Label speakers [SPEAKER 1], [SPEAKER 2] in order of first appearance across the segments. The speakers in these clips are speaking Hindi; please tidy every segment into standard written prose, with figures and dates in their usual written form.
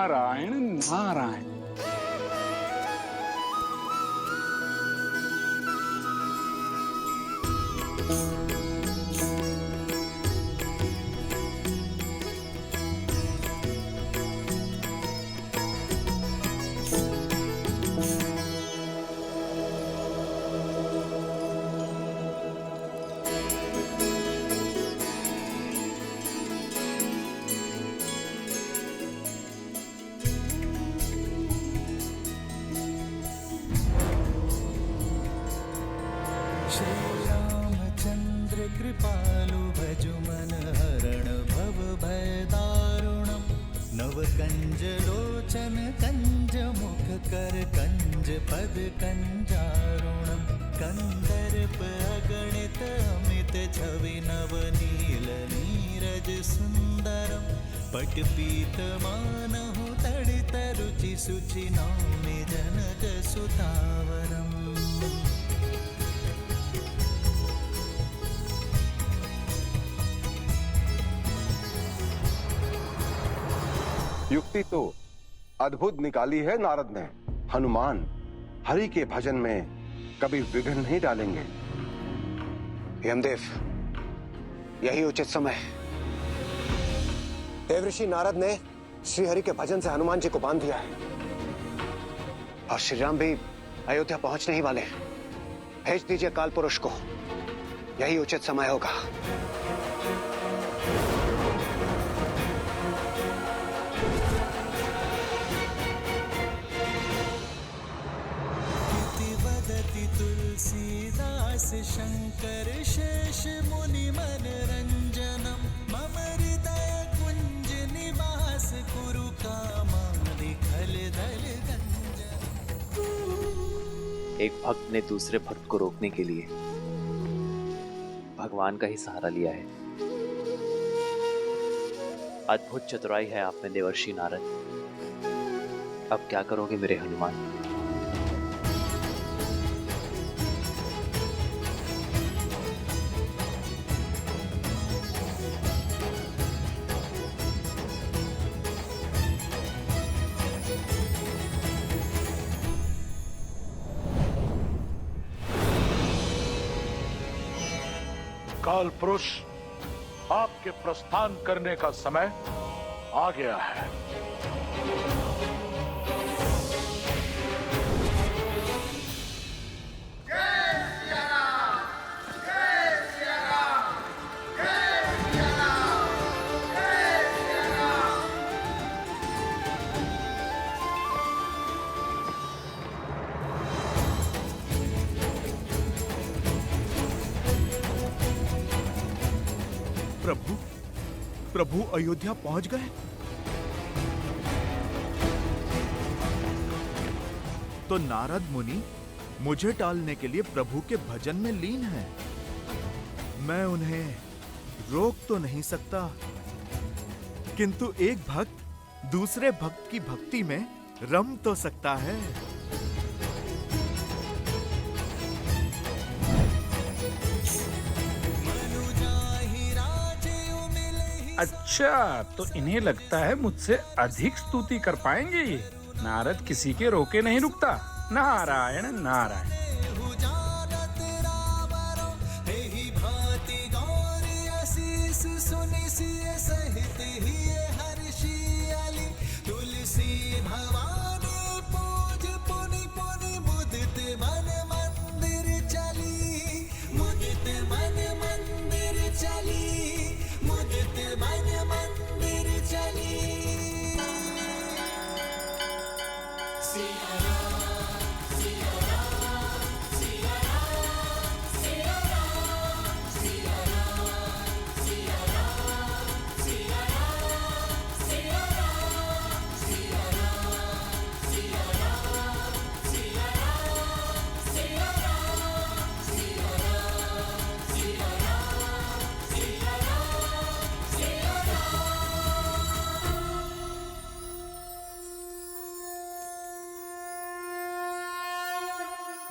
[SPEAKER 1] नारायण नारायण।
[SPEAKER 2] श्रीरामचंद्र कृपालु भजु मन हरण भव भय दारुणम। नव कंज लोचन कंज मुख कर कंज पद कंजारुणम। कंदर्प अगणित अमित छवि नव नील नीरज सुंदरम। पट पीत मानहु तड़ित रुचि सुचि नौमि जनक सुतावरम।
[SPEAKER 3] युक्ति तो अद्भुत निकाली है नारद ने। हनुमान हरि के भजन में कभी विघ्न नहीं डालेंगे।
[SPEAKER 4] यमदेव, यही उचित समय है। देवऋषि नारद ने श्रीहरि के भजन से हनुमान जी को बांध दिया है और श्रीराम भी अयोध्या पहुंचने ही वाले हैं। भेज दीजिए काल पुरुष को, यही उचित समय होगा।
[SPEAKER 2] तुलसीदास शंकर शेष मुनि मन रंजनम। मम हृदय कुंज निवास कुरु कामादि खल दल गंजन।
[SPEAKER 5] एक भक्त ने दूसरे भक्त को रोकने के लिए भगवान का ही सहारा लिया है। अद्भुत चतुराई है आप में देवर्षि नारद। अब क्या करोगे मेरे हनुमान?
[SPEAKER 6] काल पुरुष, आपके प्रस्थान करने का समय आ गया है।
[SPEAKER 7] प्रभु अयोध्या पहुंच गए? तो नारद मुनि मुझे टालने के लिए प्रभु के भजन में लीन हैं। मैं उन्हें रोक तो नहीं सकता, किंतु एक भक्त दूसरे भक्त की भक्ति में रम तो सकता है।
[SPEAKER 1] अच्छा, तो इन्हें लगता है मुझसे अधिक स्तुति कर पाएंगे ये। नारद किसी के रोके नहीं रुकता। नारायण नारायण।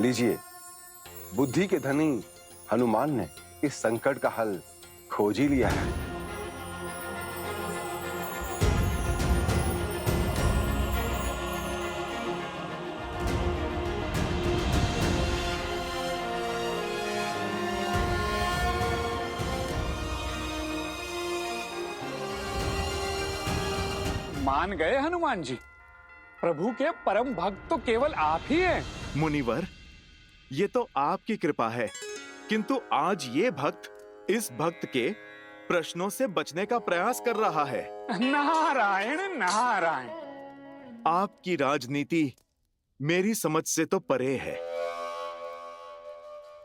[SPEAKER 3] लीजिए, बुद्धि के धनी हनुमान ने इस संकट का हल खोज ही लिया है।
[SPEAKER 1] मान गए हनुमान जी। प्रभु के परम भक्त तो केवल आप ही हैं।
[SPEAKER 7] मुनिवर, ये तो आपकी कृपा है, किंतु आज ये भक्त इस भक्त के प्रश्नों से बचने का प्रयास कर रहा है।
[SPEAKER 1] नारायण नारायण।
[SPEAKER 7] आपकी राजनीति मेरी समझ से तो परे है।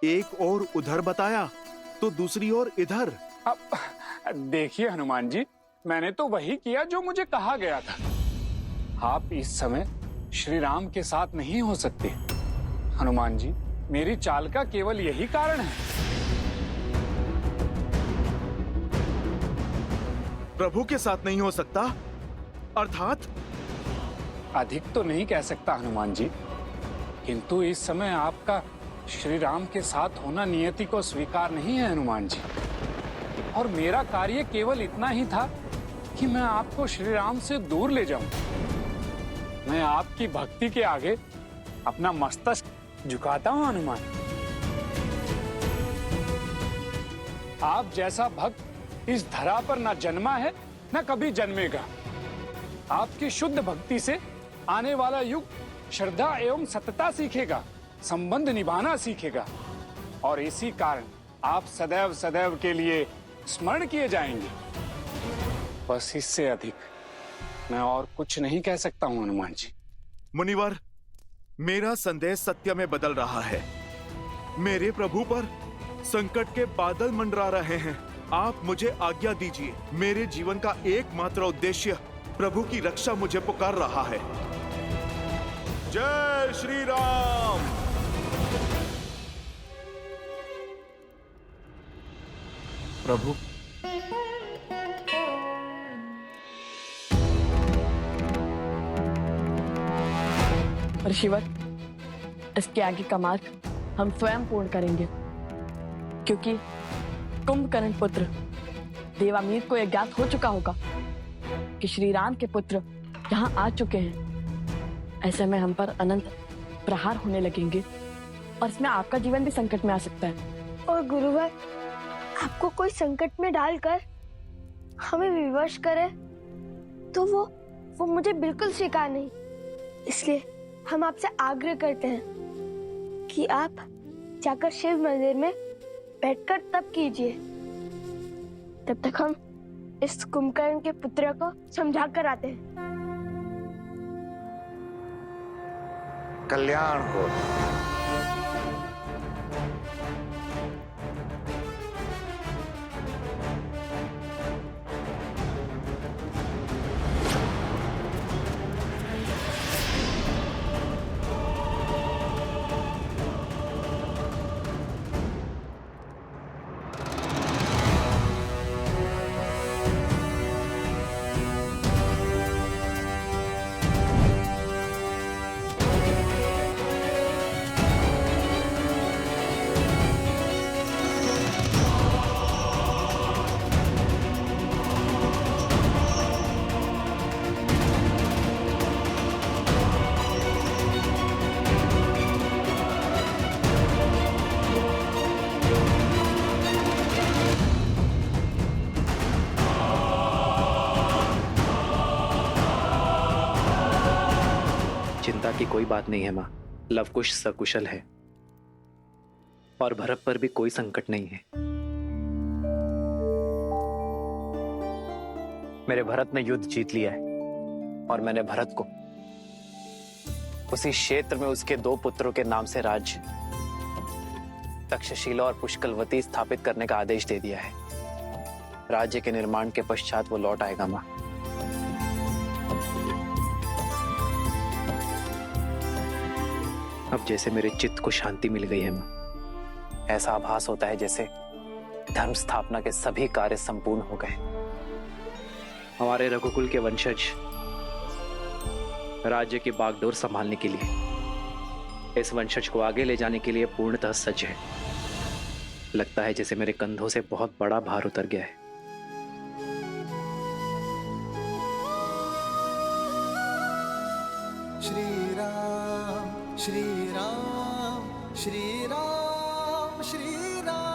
[SPEAKER 7] एक ओर उधर बताया तो दूसरी ओर इधर।
[SPEAKER 1] अब देखिए हनुमान जी, मैंने तो वही किया जो मुझे कहा गया था। आप इस समय श्री राम के साथ नहीं हो सकते। हनुमान जी, मेरी चाल का केवल यही कारण है।
[SPEAKER 7] प्रभु के साथ नहीं हो सकता अर्थात?
[SPEAKER 1] अधिक तो नहीं कह सकता हनुमान जी, किंतु इस समय आपका श्री राम के साथ होना नियति को स्वीकार नहीं है हनुमान जी। और मेरा कार्य केवल इतना ही था कि मैं आपको श्री राम से दूर ले जाऊं। मैं आपकी भक्ति के आगे अपना मस्तक झुकाता हूं हनुमान। आप जैसा भक्त इस धरा पर न जन्मा है न कभी जन्मेगा। आपकी शुद्ध भक्ति से आने वाला युग श्रद्धा एवं सतता सीखेगा, संबंध निभाना सीखेगा, और इसी कारण आप सदैव सदैव के लिए स्मरण किए जाएंगे। बस इससे अधिक मैं और कुछ नहीं कह सकता हूं हनुमान जी।
[SPEAKER 7] मुनिवर, मेरा संदेह सत्य में बदल रहा है। मेरे प्रभु पर संकट के बादल मंडरा रहे हैं। आप मुझे आज्ञा दीजिए। मेरे जीवन का एकमात्र उद्देश्य प्रभु की रक्षा मुझे पुकार रहा है। जय श्री राम।
[SPEAKER 1] प्रभु,
[SPEAKER 8] ऋषिवर, इसके आगे का मार्ग हम स्वयं पूर्ण करेंगे, क्योंकि कुंभकर्ण पुत्र देवामीर को यह ज्ञात हो चुका होगा कि श्री राम के पुत्र यहाँ आ चुके हैं। ऐसे में हम पर अनंत प्रहार होने लगेंगे और इसमें आपका जीवन भी संकट में आ सकता है।
[SPEAKER 9] और गुरुवर, आपको कोई संकट में डालकर हमें विवश करे तो वो मुझे बिल्कुल स्वीकार नहीं। इसलिए हम आपसे आग्रह करते हैं कि आप जाकर शिव मंदिर में बैठकर तप कीजिए। तब तक हम इस कुंभकर्ण के पुत्र को समझा कर आते हैं।
[SPEAKER 10] कल्याण हो।
[SPEAKER 5] चिंता की कोई बात नहीं है माँ। लवकुश सकुशल है और भरत पर भी कोई संकट नहीं है। मेरे भरत ने युद्ध जीत लिया है और मैंने भरत को उसी क्षेत्र में उसके 2 पुत्रों के नाम से राज्य तक्षशिला और पुष्कलवती स्थापित करने का आदेश दे दिया है। राज्य के निर्माण के पश्चात वो लौट आएगा माँ। अब जैसे मेरे चित्त को शांति मिल गई है माँ। ऐसा आभास होता है जैसे धर्म स्थापना के सभी कार्य संपूर्ण हो गए। हमारे रघुकुल के वंशज राज्य की बागडोर संभालने के लिए, इस वंशज को आगे ले जाने के लिए पूर्णतः सज्ज है। लगता है जैसे मेरे कंधों से बहुत बड़ा भार उतर गया है।
[SPEAKER 2] श्री राम श्री राम श्री राम श्री राम।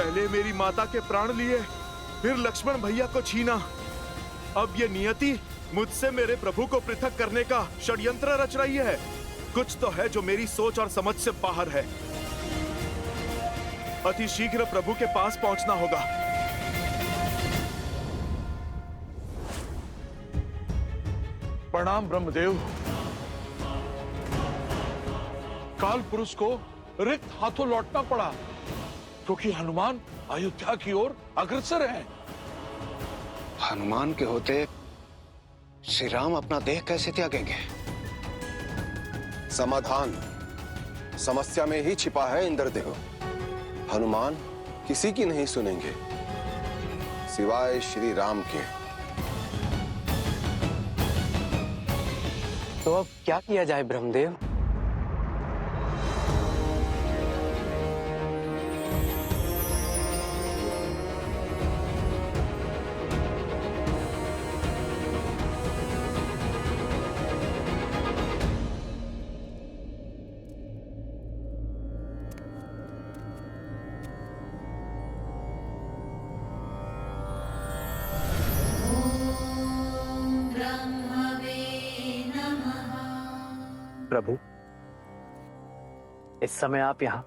[SPEAKER 7] पहले मेरी माता के प्राण लिए, फिर लक्ष्मण भैया को छीना। अब ये नियति मुझसे मेरे प्रभु को पृथक करने का षड्यंत्र रच रही है। कुछ तो है जो मेरी सोच और समझ से बाहर है। अति शीघ्र प्रभु के पास पहुंचना होगा।
[SPEAKER 6] प्रणाम ब्रह्मदेव। काल पुरुष को रिक्त हाथों लौटना पड़ा क्योंकि हनुमान अयोध्या की ओर अग्रसर हैं।
[SPEAKER 4] हनुमान के होते श्री राम अपना देह कैसे त्यागेंगे?
[SPEAKER 3] समाधान समस्या में ही छिपा है इंद्रदेव। हनुमान किसी की नहीं सुनेंगे सिवाय श्री राम के।
[SPEAKER 5] तो अब क्या किया जाए ब्रह्मदेव? प्रभु, इस समय आप यहाँ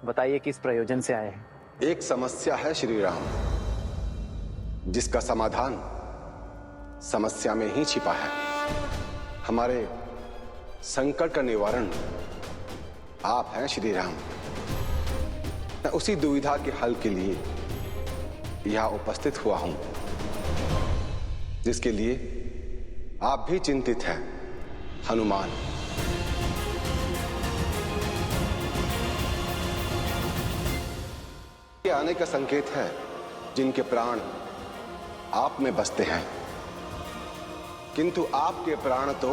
[SPEAKER 5] बताइए किस प्रयोजन से आए हैं?
[SPEAKER 3] एक समस्या है श्री राम, जिसका समाधान समस्या में ही छिपा है। हमारे संकट का निवारण आप हैं श्री राम। मैं उसी दुविधा के हल के लिए यहां उपस्थित हुआ हूं, जिसके लिए आप भी चिंतित हैं हनुमान। ये आने का संकेत है जिनके प्राण आप में बसते हैं, किंतु आपके प्राण तो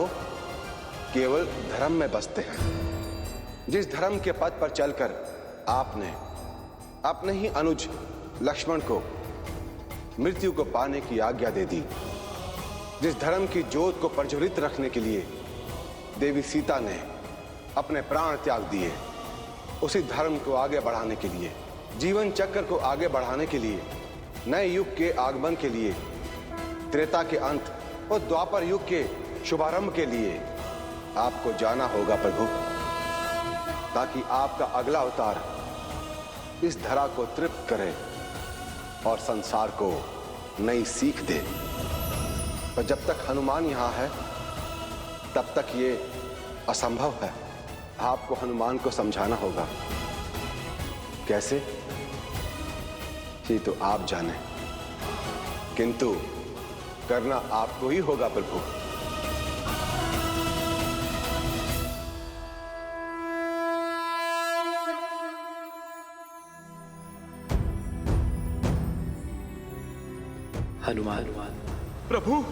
[SPEAKER 3] केवल धर्म में बसते हैं। जिस धर्म के पथ पर चलकर आपने अपने ही अनुज लक्ष्मण को मृत्यु को पाने की आज्ञा दे दी, जिस धर्म की ज्योत को प्रज्वलित रखने के लिए देवी सीता ने अपने प्राण त्याग दिए, उसी धर्म को आगे बढ़ाने के लिए, जीवन चक्र को आगे बढ़ाने के लिए, नए युग के आगमन के लिए, त्रेता के अंत और द्वापर युग के शुभारंभ के लिए आपको जाना होगा प्रभु, ताकि आपका अगला अवतार इस धरा को तृप्त करे और संसार को नई सीख दे। पर जब तक हनुमान यहां है तब तक ये असंभव है। आपको हनुमान को समझाना होगा। कैसे, ये तो आप जाने, किंतु करना आपको ही होगा प्रभु।
[SPEAKER 5] हनुमान।
[SPEAKER 7] प्रभु,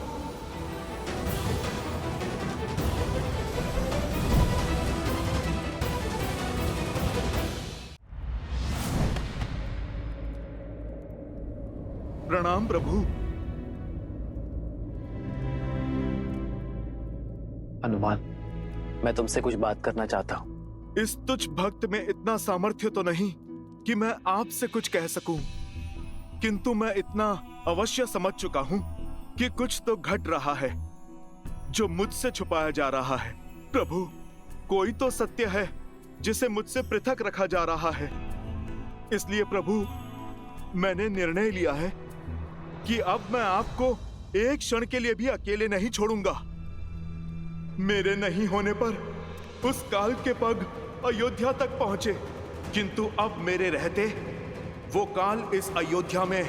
[SPEAKER 7] प्रणाम प्रभु।
[SPEAKER 5] हनुमान, मैं तुमसे कुछ बात करना चाहता हूँ।
[SPEAKER 7] इस तुच्छ भक्त में इतना सामर्थ्य तो नहीं कि मैं आपसे कुछ कह सकूं, किंतु मैं इतना अवश्य समझ चुका हूं कि कुछ तो घट रहा है जो मुझसे छुपाया जा रहा है। प्रभु, कोई तो सत्य है जिसे मुझसे पृथक रखा जा रहा है। इसलिए प्रभु, मैंने निर्णय लिया है कि अब मैं आपको एक क्षण के लिए भी अकेले नहीं छोड़ूंगा। मेरे नहीं होने पर उस काल के पग अयोध्या तक पहुंचे, किंतु अब मेरे रहते वो काल इस अयोध्या में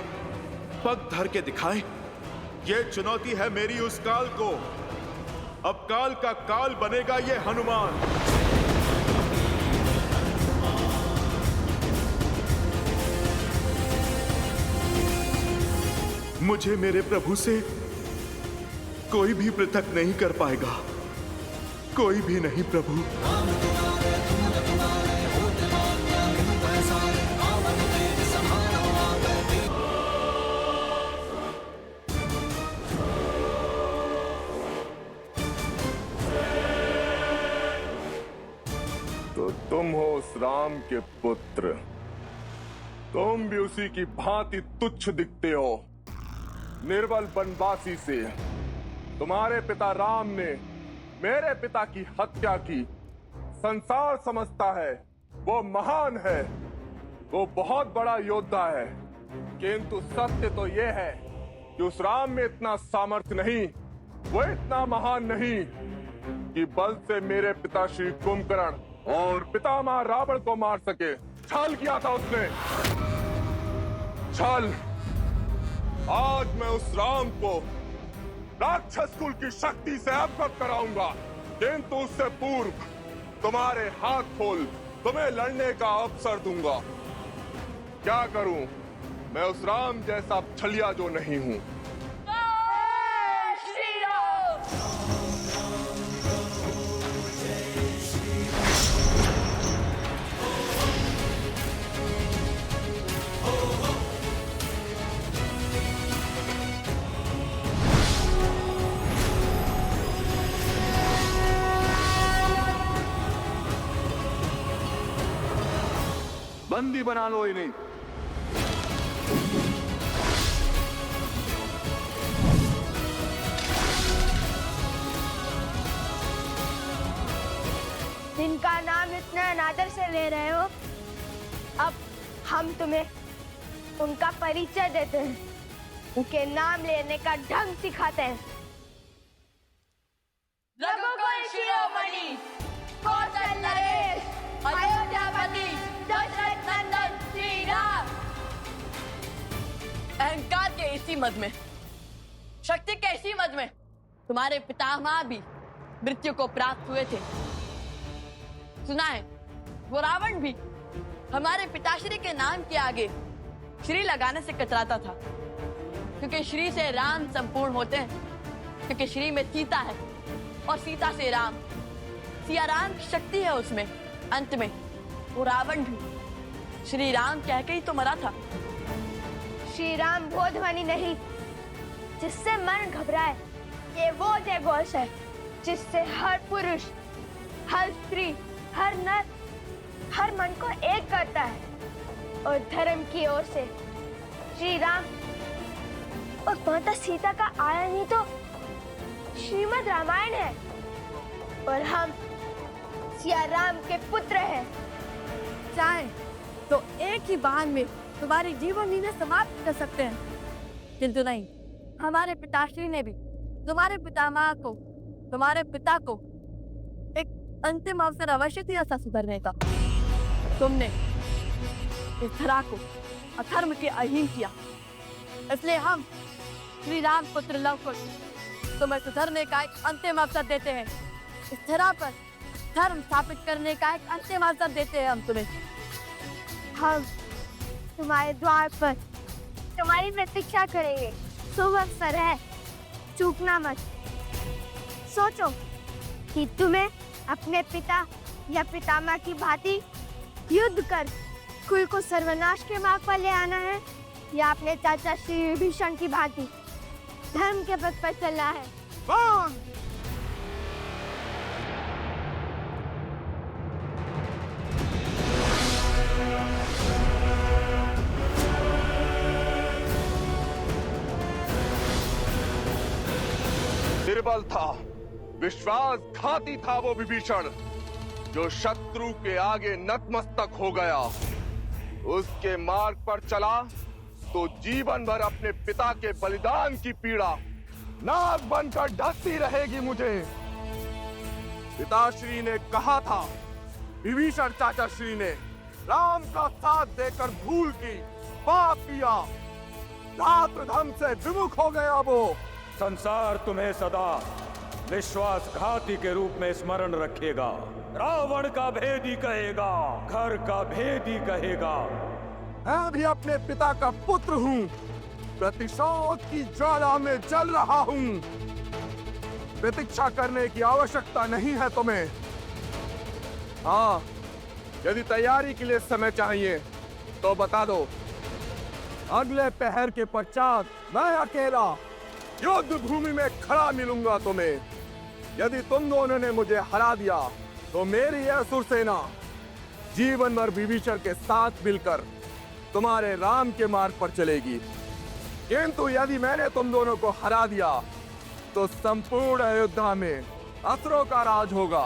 [SPEAKER 7] पग धर के दिखाए। ये चुनौती है मेरी उस काल को। अब काल का काल बनेगा ये हनुमान। मुझे मेरे प्रभु से कोई भी पृथक नहीं कर पाएगा, कोई भी नहीं प्रभु।
[SPEAKER 10] तो तुम हो उस राम के पुत्र तुम भी उसी की भांति तुच्छ दिखते हो। निर्बल बनवासी से तुम्हारे पिता राम ने मेरे पिता की हत्या की। संसार समझता है वो महान है, वो बहुत बड़ा योद्धा है, किंतु सत्य तो ये है कि उस राम में इतना सामर्थ्य नहीं, वो इतना महान नहीं कि बल से मेरे पिता श्री कुंभकर्ण और पितामह रावण को मार सके। छल किया था उसने, छल। आज मैं उस राम को राक्षस कुल की शक्ति से अवगत कराऊंगा, किंतु उससे पूर्व तुम्हारे हाथ खोल तुम्हें लड़ने का अवसर दूंगा। क्या करूं, मैं उस राम जैसा छलिया जो नहीं हूं। बंदी बना लो इन्हें।
[SPEAKER 9] जिनका नाम इतना अनादर से ले रहे हो, अब हम तुम्हें उनका परिचय देते हैं, उनके नाम लेने का ढंग सिखाते हैं।
[SPEAKER 8] रघुकुल शिरोमणि, कौशल नरेश, अयोध्यापति, दशरथ नंदन श्री राम। अहंकार के इसी मद में, शक्ति के इसी मद में तुम्हारे पितामह भी मृत्यु को प्राप्त हुए थे। सुना है वो रावण भी हमारे पिताश्री के नाम के आगे श्री लगाने से कतराता था, क्योंकि श्री से राम संपूर्ण होते हैं, क्योंकि श्री में सीता है और सीता से राम, सिया राम की शक्ति है उसमें। अंत में वो रावण भी श्री राम कह के ही तो मरा था।
[SPEAKER 9] श्री राम बोधवानी नहीं जिससे मन घबराए, ये वो जय घोष है जिससे हर पुरुष, हर स्त्री, हर नर, हर मन को एक करता है। और धर्म की ओर से श्री राम और माता सीता का आयन ही तो श्रीमद् रामायण है, और हम सिया राम के पुत्र हैं।
[SPEAKER 8] चाहे तो एक ही बाण में तुम्हारी जीवन लीला समाप्त कर सकते हैं, किंतु नहीं, हमारे पिताश्री ने भी तुम्हारे पितामह को, तुम्हारे पिता को एक अंतिम अवसर अवश्य दिया था सुधरने का। तुमने इस धरा को अधर्म के अधीन किया, इसलिए हम श्री राम पुत्र लव कुश तुम्हें सुधरने का एक अंतिम अवसर देते हैं। इस धरा पर धर्म स्थापित करने का एक अंतिम अवसर देते हैं हम तुम्हें।
[SPEAKER 9] हम तुम्हारे द्वार पर तुम्हारी प्रतीक्षा करेंगे। शुभ अवसर है, चूकना मत। सोचो कि तुम्हें अपने पिता या पितामह की भांति युद्ध कर कुल को सर्वनाश के मार्ग पर ले आना है, या अपने चाचा श्री विभीषण की भांति धर्म के पथ पर चलना है।
[SPEAKER 10] निर्बल था, विश्वासघाती था वो विभीषण, जो शत्रु के आगे नतमस्तक हो गया। उसके मार्ग पर चला तो जीवन भर अपने पिता के बलिदान की पीड़ा नाग बनकर ढकती रहेगी मुझे। पिताश्री ने कहा था, विभीषण चाचाश्री ने राम का साथ देकर भूल की, पाप किया, रात्र धर्म से विमुख हो गया वो।
[SPEAKER 11] संसार तुम्हें सदा विश्वासघाती के रूप में स्मरण रखेगा। रावण का भेदी कहेगा, घर का भेदी कहेगा।
[SPEAKER 10] मैं भी अपने पिता का पुत्र हूँ, प्रतिशोध की ज्वाला में जल रहा हूँ। प्रतीक्षा करने की आवश्यकता नहीं है तुम्हें। हाँ, यदि तैयारी के लिए समय चाहिए तो बता दो। अगले पहर के पश्चात मैं अकेला युद्ध भूमि में खड़ा मिलूंगा तुम्हें। यदि तुम दोनों ने मुझे हरा दिया तो मेरी यह असुर सेना जीवन भर विभीषण के साथ मिलकर तुम्हारे राम के मार्ग पर चलेगी, किंतु यदि मैंने तुम दोनों को हरा दिया तो संपूर्ण अयोध्या में असुरों का राज होगा।